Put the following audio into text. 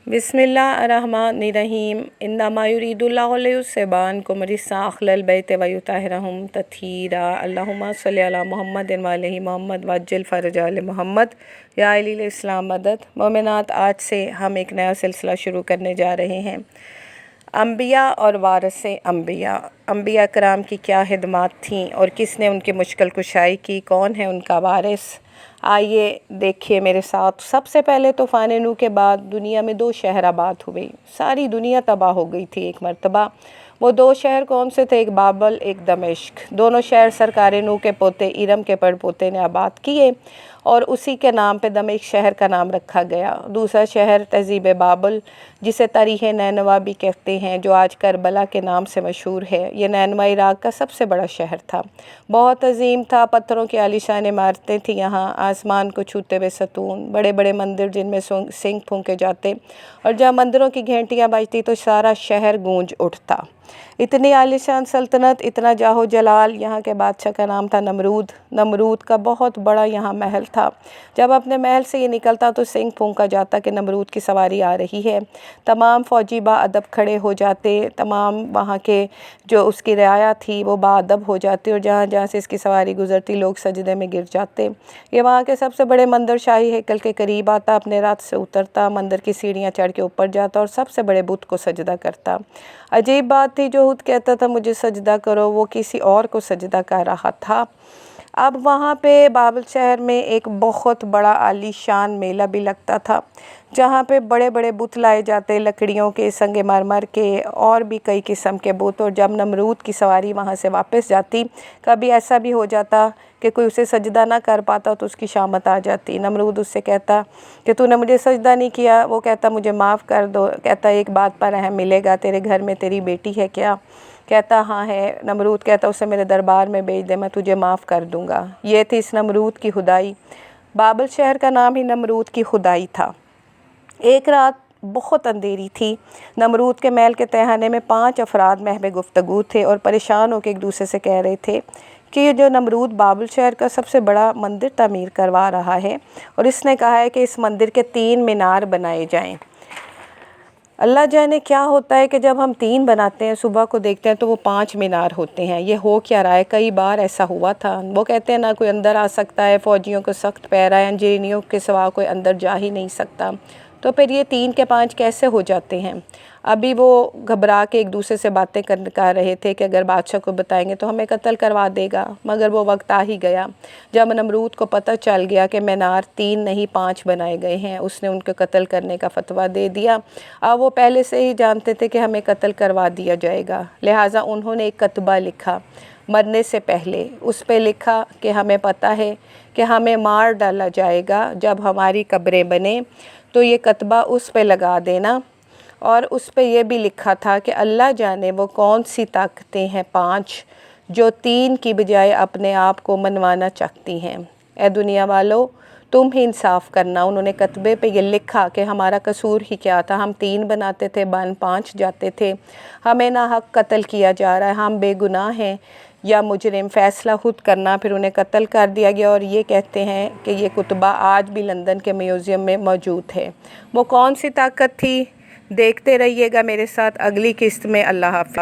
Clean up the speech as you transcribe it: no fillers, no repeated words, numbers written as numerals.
बिस्मिल्लाहिर्रहमानिर्रहीम। इन्नमा युरीदुल्लाहु लियुस्सिबानकुम रिस्सा अहलल बैत व युताहिरहुम तत्हीरा। अल्लाहुम्मा सल्लि अला मुहम्मदिन व आलि मुहम्मद वअज्जिल फरज आल मुहम्मद। या अलील इस्लाम मदद। मोमिनात, आज से हम एक नया सिलसिला शुरू करने जा रहे हैं। अम्बिया और वारिसे अम्बिया। अम्बिया कराम की क्या खिदमात थीं और किसने उनकी मुश्किल कुशाई की, कौन है उनका वारिस। आइए देखिए मेरे साथ। सबसे पहले तूफ़ान नूह के बाद दुनिया में 2 शहर आबाद हुए। सारी दुनिया तबाह हो गई थी एक मरतबा। वो 2 शहर कौन से थे? एक बाबल, एक दमिश्क। दोनों शहर सरकार नूह के पोते इरम के पड़पोते ने आबाद किए और उसी के नाम पे दमिश्क शहर का नाम रखा गया। दूसरा शहर तहज़ीब बाबल, जिसे तारीख़ नैनवा भी कहते हैं, जो आज करबला के नाम से मशहूर है। ये नैनवा इराक़ का सबसे बड़ा शहर था। बहुत अजीम था। पत्थरों की आलीशान इमारतें थी यहाँ, आसमान को छूते हुए सतून, बड़े बड़े मंदिर जिनमें सिंग फूंके जाते, और जब मंदिरों की घंटियाँ बजती तो सारा शहर गूंज उठता। इतनी आलीशान सल्तनत, इतना जाहो जलाल। यहाँ के बादशाह का नाम था नमरूद। नमरूद का बहुत बड़ा यहाँ महल था। जब अपने महल से ये निकलता तो सिंग फूंका जाता कि नमरूद की सवारी आ रही है। तमाम फ़ौजी बाअदब खड़े हो जाते, तमाम वहाँ के जो उसकी रियाया थी वो बाअदब हो जाती, और जहाँ जहाँ से इसकी सवारी गुजरती लोग सजदे में गिर जाते। ये वहाँ के सबसे बड़े मंदिर शाही हैकल के करीब आता, अपने रात से उतरता, मंदिर की सीढ़ियाँ चढ़ के ऊपर जाता और सबसे बड़े बुत को सजदा करता। अजीब बात थी, जो खुद कहता था मुझे सजदा करो, वो किसी और को सजदा कर रहा था। अब वहाँ पे बाबल शहर में एक बहुत बड़ा आलीशान मेला भी लगता था, जहाँ पे बड़े बड़े बुत लाए जाते, लकड़ियों के, संगे मरमर के, और भी कई किस्म के बुत। और जब नमरूद की सवारी वहाँ से वापस जाती, कभी ऐसा भी हो जाता कि कोई उसे सजदा ना कर पाता तो उसकी शामत आ जाती। नमरूद उससे कहता कि तूने मुझे सजदा नहीं किया। वो कहता मुझे माफ़ कर दो। कहता एक बात पर रहम मिलेगा, तेरे घर में तेरी बेटी है क्या? कहता हाँ है। नमरूद कहता उसे मेरे दरबार में भेज दे, मैं तुझे माफ़ कर दूँगा। ये थी इस नमरूद की खुदाई। बाबल शहर का नाम ही नमरूद की खुदाई था। एक रात बहुत अंधेरी थी। नमरूद के महल के तहखाने में 5 अफराद महब गुफ्तगू थे और परेशान होकर एक दूसरे से कह रहे थे कि ये जो नमरूद बाबल शहर का सबसे बड़ा मंदिर तामीर करवा रहा है, और इसने कहा है कि इस मंदिर के 3 मीनार बनाए जाएं। अल्लाह जाने क्या होता है कि जब हम 3 बनाते हैं, सुबह को देखते हैं तो वो 5 मीनार होते हैं। ये हो क्या रहा है? कई बार ऐसा हुआ था। वो कहते हैं ना कोई अंदर आ सकता है, फ़ौजियों को सख्त पहरा है, इंजीनियरों के सिवा कोई अंदर जा ही नहीं सकता। तो फिर ये 3 के 5 कैसे हो जाते हैं? अभी वो घबरा के एक दूसरे से बातें कर रहे थे कि अगर बादशाह को बताएंगे तो हमें कत्ल करवा देगा। मगर वो वक्त आ ही गया जब नमरूद को पता चल गया कि मीनार 3 नहीं 5 बनाए गए हैं। उसने उनको कत्ल करने का फतवा दे दिया। अब वो पहले से ही जानते थे कि हमें कत्ल करवा दिया जाएगा, लिहाजा उन्होंने एक कतबा लिखा मरने से पहले। उस पे लिखा कि हमें पता है कि हमें मार डाला जाएगा जब हमारी कब्रें बने, तो ये कतबा उस पे लगा देना। और उस पे ये भी लिखा था कि अल्लाह जाने वो कौन सी ताकतें हैं 5 जो 3 की बजाय अपने आप को मनवाना चाहती हैं। ए दुनिया वालों, तुम ही इंसाफ करना। उन्होंने कतबे पे ये लिखा कि हमारा कसूर ही क्या था, हम 3 बनाते थे, बन 5 जाते थे, हमें ना हक कत्ल किया जा रहा है, हम बेगुनाह हैं या मुजरिम, फ़ैसला खुद करना। फिर उन्हें कत्ल कर दिया गया। और ये कहते हैं कि ये कुतबा आज भी लंदन के म्यूज़ियम में मौजूद है। वो कौन सी ताकत थी? देखते रहिएगा मेरे साथ अगली किस्त में। अल्लाह हाफ़िज़।